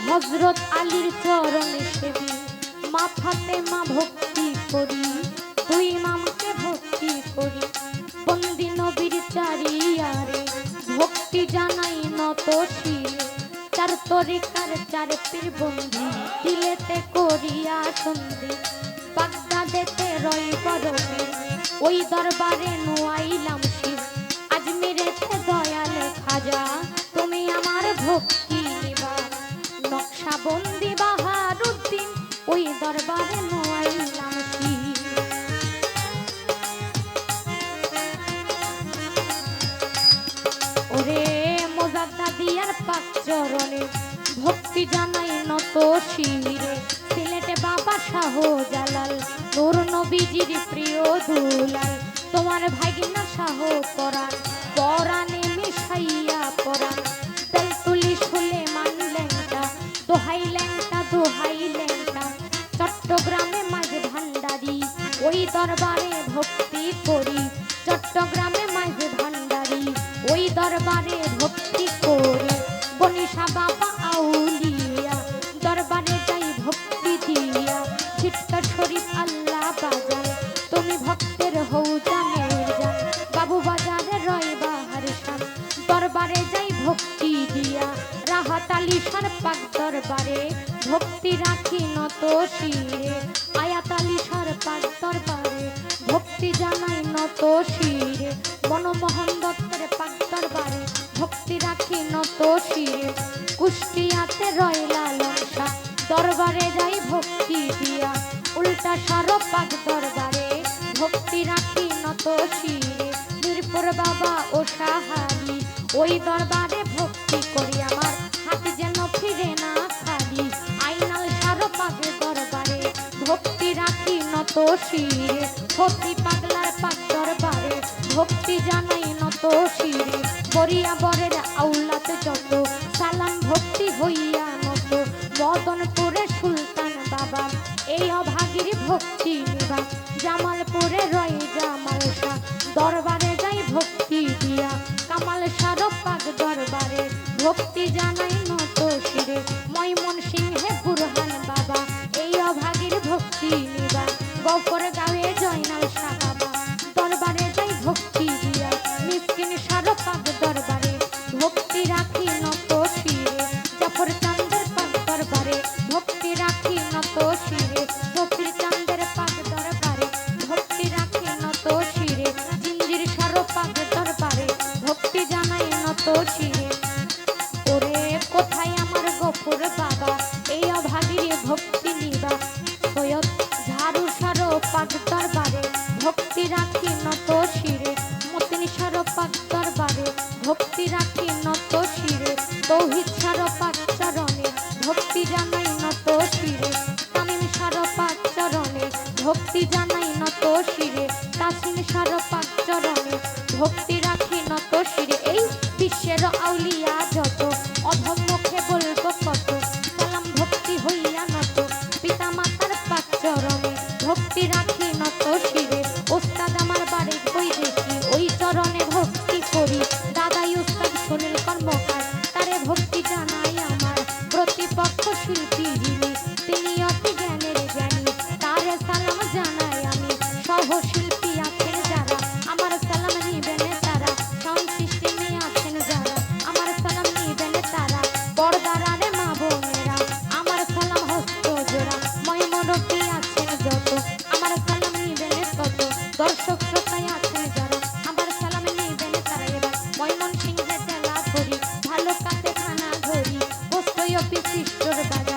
হযরত আলীর চরণে সেবি, মা ফাতেমা ভক্তি করি, দুই ইমামকে ভক্তি করি, বন্দি নবীর চারিয়ারে ভক্তি জানাই নত শিরে, চার তরিকার চার পীর বন্ধু দিলেতে করিয়া সন্ধি, বাগদাদেতে রই বরফে ওই দরবারে নোয়াইলাম শির, আজমিরেতে দয়ালে খাজা তুমি আমার ভক্তি নিবা, নকশাবন্দি বাহারুদ্দিন ওই দরবারে নোয়াইলাম শির। ওরে মোজাদ্দাদিয়ার পাক চরণে ভক্তি জানাই নত শিরে, সিলেটে বাবা শাহ জালাল নূর নবীজির প্রিয় দুলাল, তোমার ভাগিনা শাহ পরাণ পরাণে মিশাইয়া পরাণ, তেলতুলি সুলেমান ল্যাংটা দোহাই ল্যাংটা দোহাই ল্যাংটা, চট্টগ্রামে মাঝ ভান্ডারি ওই দরবারে ভক্তি করি, চট্টগ্রামে মাঝ ভান্ডারি ওই দরবারে ভক্তি করি, বনিশা বাবা আউলিয়া দরবারে যাই ভক্তি দিয়া, ছিটকা শরীফ আল্লাহ বাজার তুমি ভক্তের হৌ জানের জান, বাবু বাজারে রয় বাহার শান দরবারে যাই ভক্তি দিয়া, রাহাত আলী শার পাক দরবারে ভক্তি রাখি নত শিরে, আয়াত আলী শার পাক দরবারে ভক্তি জানাই নত শিরে, মনমোহন দত্তের পাক দরবারে ভক্তি রাখি নত শিরে, কুষ্টিয়াতে রয় লালন শাহ দরবারে যাই ভক্তি দিয়া, উল্টা শাহ পাক দরবারে ভক্তি রাখি নত শিরে, মিরপুর বাবা ও সাহারি ওই দরবারে ভক্তি করি, আমার হাত যেন ফিরে না খালি, আইনাল শাহ পাক দরবারে ভক্তি রাখি নত শিরে, ভক্তি পাগলার পাক দরবারে ভক্তি জানাই নত শিরে, বরিয়া বরের আউলাত যত সালাম ভক্তি হইয়া নত, মদনপুরে সুলতান বাবা এই অভাগীর ভক্তি নিবা, জামালপুরে রয় জামাল শাহ দরবারে যাই ভক্তি দিয়া, কামাল শাহ পাক দরবারে ভক্তি জানাই নত শিরে, ময়মনসিংহে বুরহান বাবা এই অভাগীর ভক্তি নিবা, গফর গাঁয়ে জয়নাল শাহ বাবা দরবারে যাই ভক্তি দিয়া, মিসকিন শাহ পাক দরবারে ভক্তি রাখি নত শিরে, জাফর চাঁদের পাক দরবারে ভক্তি রাখি নত শিরে, ফকির চাঁদের পাক দরবারে ভক্তি রাখি নত শিরে, জিঞ্জির শাহ পাক দরবারে ভক্তি জানাই নত শিরে। ওরে কোথায় আমার গফুর বাবা এই অভাগীর ভক্তি নিবা, সৈয়দ ঝাড়ু শাহ পাক দরবারে ভক্তি রাখি নত শিরে, মতিন শাহ পাক দরবারে ভক্তি রাখি নত শিরে, তৌহিদ শাহ পাক চরণে ভক্তি জানাই নত শিরে, তামিম শাহ পাক চরণে ভক্তি জানাই নত শিরে, তাসিন শাহ পাক চরণে ভক্তি রাখি নত শিরে, এই বিশ্বের আউলিয়া যত অধম মুখে বলবো কত, সালাম ভক্তি হইয়া নত পিতা মাতার পাক চরণে ভক্তি রাখি নত শিরে, ওস্তাদ আমার বাড়ি বই দেখি ওই চরণে ভক্তি করি, দাদাই ওস্তাদ সুনীল কর্মকার তারে ভক্তি জানাই আমার, প্রতিপক্ষ শিল্পী যিনি তিনি অতি জ্ঞানের জ্ঞানী তারে সালাম জানাই আমি, সহশিল্পী আছেন যারা আমার সালাম নিবেন তারা, সাউন্ড সিস্টেমে আছেন যারা আমার সালাম নিবেন তারা, পর্দারারে মা বোনেরা আমার সালাম হস্ত জোড়া, ময়মনবী আছেন যত আমার সালাম নিবেন তত, দর্শক শ্রোতায় আছেন যারা আমার সালাম নিবেন তারা, এবার ময়মনসিংহে জেলা ধরি ভালো কাতে খানা ধরি বস্তয় বিশিষ্টর বাড়ি